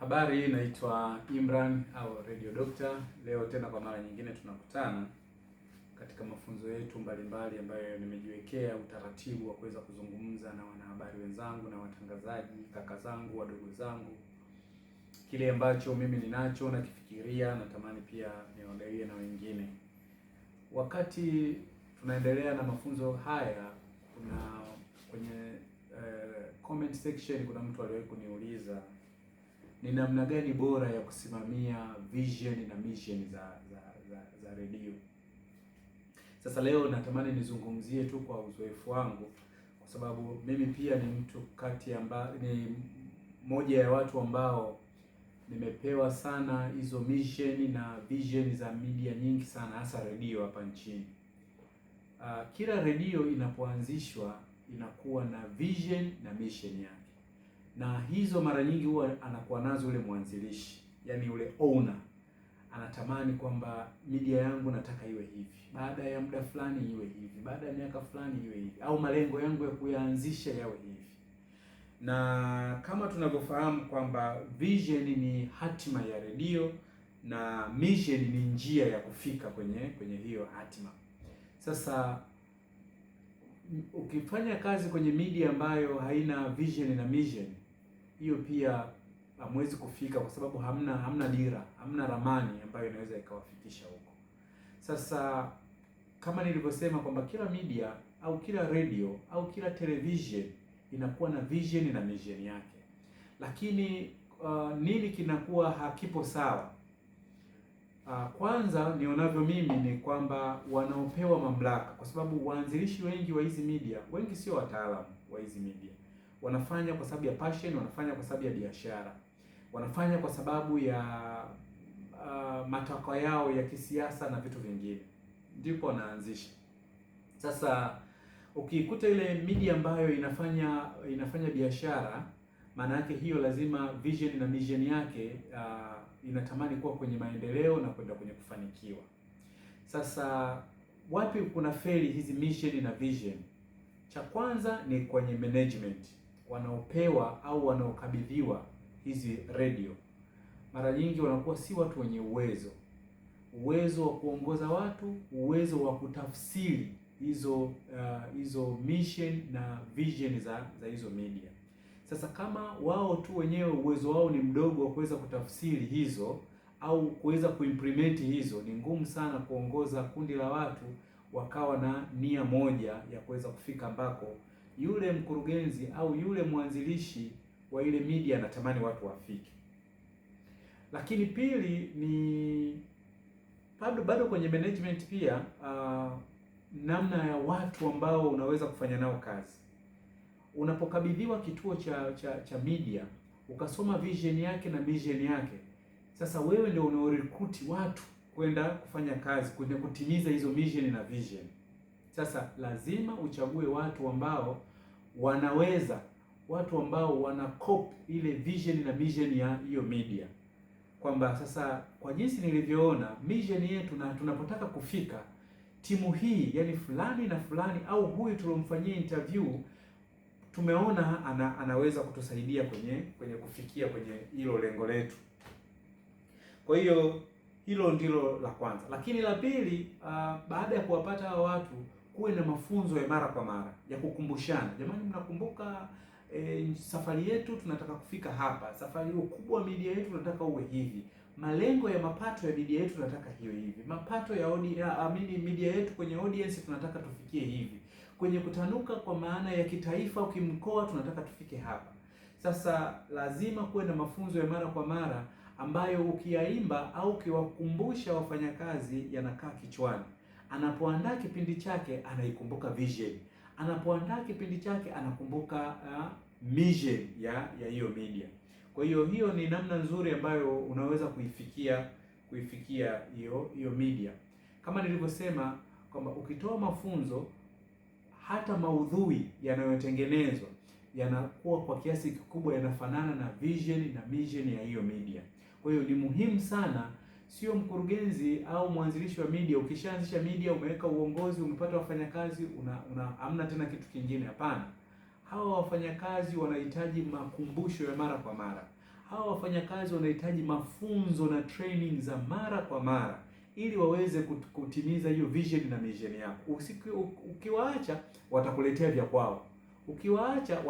Habari, naitwa Imran au Radio Doctor. Leo tena kwa mara nyingine tunakutana katika mafunzo yetu mbalimbali ambayo nimejiwekea utaratibu wa kuweza kuzungumza na wanahabari wenzangu na watangazaji, kaka zangu, wadogo zangu. Kile ambacho mimi ninacho nakifikiria, natamani pia niwagawie na wengine. Wakati tunaendelea na mafunzo haya, kuna kwenye comment section kuna mtu aliwahi kuniuliza ni namna gani bora ya kusimamia vision na mission za redio. Sasa leo natamani nizungumzie tu kwa uzoefu wangu, kwa sababu mimi pia ni mtu ni moja ya watu ambao nimepewa sana hizo mission na vision za media nyingi sana, hasa redio hapa nchini. Kila redio inapoanzishwa inakuwa na vision na mission yake, na hizo mara nyingi huwa anakuwa nazo yule mwanzilishi, yani yule owner. Anatamani kwamba media yangu nataka iwe hivi, baada ya muda fulani iwe hivi, baada ya miaka fulani iwe hivi, au malengo yangu ya kuyaanzisha yawe hivi. Na kama tunavyofahamu kwamba vision ni hatima ya redio na mission ni njia ya kufika kwenye hiyo hatima. Sasa ukifanya kazi kwenye media ambayo haina vision na mission, hiyo pia hamwezi kufika, kwa sababu hamna dira, hamna ramani ambayo inaweza ikawafikisha huko. Sasa kama nilivyosema kwamba kila media au kila radio au kila television inakuwa na vision na mission yake, lakini nini kinakuwa hakipo sawa? Kwanza nionavyo mimi ni kwamba wanaopewa mamlaka, kwa sababu waanzilishi wengi wa hizi media, wengi sio wataalamu wa hizi media. Wanafanya kwa sababu ya passion, wanafanya kwa sababu ya biashara, wanafanya kwa sababu ya matakwa yao ya kisiasa na vitu vingine, ndipo wanaanzisha. Sasa ukikuta ile media ambayo inafanya biashara, maana yake hiyo lazima vision na mission yake inatamani kuwa kwenye maendeleo na kwenda kwenye kufanikiwa. Sasa wapi kuna feli hizi mission na vision? Cha kwanza ni kwenye management, wanaopewa au wanaokabidhiwa hizi radio. Mara nyingi wanakuwa si watu wenye uwezo wa kuongoza watu, uwezo wa kutafsiri hizo mission na vision za hizo media. Sasa kama wao tu wenyewe uwezo wao ni mdogo wa kuweza kutafsiri hizo au kuweza kuimplement hizo, ni ngumu sana kuongoza kundi la watu wakawa na nia moja ya kuweza kufika ambako yule mkurugenzi au yule mwanzilishi wa ile media anatamani watu wafike. Lakini pili ni bado kwenye management pia, namna ya watu ambao unaweza kufanya nao kazi. Unapokabidhiwa kituo cha media, ukasoma vision yake na mission yake, sasa wewe ndio unaorecruit watu kwenda kufanya kazi, kwenda kutimiza hizo mission na vision. Sasa lazima uchague watu ambao watu ambao wana copy ile vision na mission ya hiyo media, kwamba sasa kwa jinsi nilivyoona mission yetu na tunapotaka kufika timu hii, yani fulani na fulani au huyu tulomfanyia interview, tumeona anaweza kutusaidia kwenye kufikia kwenye hilo lengo letu. Kwa hiyo hilo ndilo la kwanza. Lakini la pili, baada ya kuwapata hao watu, kuwe na mafunzo ya mara kwa mara ya kukumbushana. Jamani, mnakumbuka safari yetu tunataka kufika hapa. Safari ukubwa wa media yetu tunataka uwe hivi. Malengo ya mapato ya media yetu tunataka hiyo hivi. Mapato ya media yetu kwenye audience tunataka tufikie hivi. Kwenye kutanuka kwa maana ya kitaifa au kimkoa tunataka tufike hapa. Sasa lazima kuwe na mafunzo ya mara kwa mara ambayo ukiyaimba au ukiwakumbusha wafanyakazi yanakaa kichwani. Anapoandaa kipindi chake anaikumbuka vision, anapoandaa kipindi chake anakumbuka mission ya hiyo media. Kwa hiyo ni namna nzuri ambayo unaweza kuifikia hiyo media. Kama nilivyosema kwamba ukitoa mafunzo, hata maudhui yanayotengenezwa yanakuwa kwa kiasi kikubwa yanafanana na vision na mission ya hiyo media. Kwa hiyo ni muhimu sana, sio mkurugenzi au mwanzilishi wa media ukishaanzisha media, umeweka uongozi, umepata wafanyakazi, hamna tena kitu kingine. Hapana. Hawa wafanyakazi wanahitaji makumbusho ya mara kwa mara. Hawa wafanyakazi wanahitaji mafunzo na training za mara kwa mara ili waweze kutimiza hiyo vision na mission yako. Ukiwaacha watakuletea vya kwao. Ukiwaacha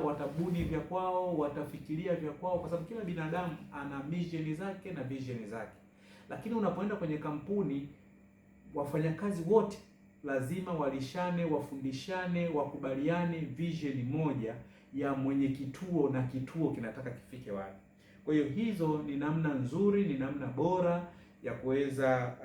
watabuni vya kwao, watafikiria vya kwao, kwa sababu kila binadamu ana mission zake na vision zake. Lakini unapoenda kwenye kampuni, wafanyakazi wote lazima walishane, wafundishane, wakubaliane vision moja ya mwenye kituo na kituo kinataka kifike wapi. Kwa hiyo hizo ni namna nzuri, ni namna bora ya kuweza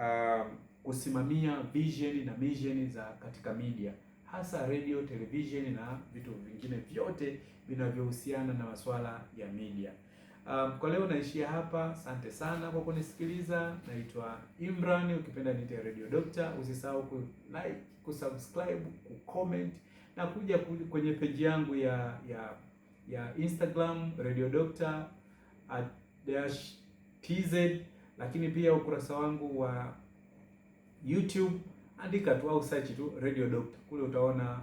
kusimamia vision na mission za katika media, hasa radio, television na vitu vingine vyote vinavyohusiana na masuala ya media. Kwa leo naishia hapa. Asante sana kwa kunisikiliza. Naitwa Imran, ukipenda niite Radio Doctor. Usisahau ku like, kusubscribe, kucomment na kuja kwenye page yangu ya Instagram Radio Doctor @tz, lakini pia ukurasa wangu wa YouTube, andika tu au search tu Radio Doctor. Kule utaona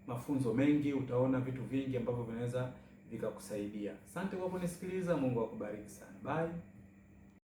mafunzo mengi, utaona vitu vingi ambavyo vinaweza vikakusaidia. Asante kwa kunisikiliza. Mungu akubariki sana. Bye.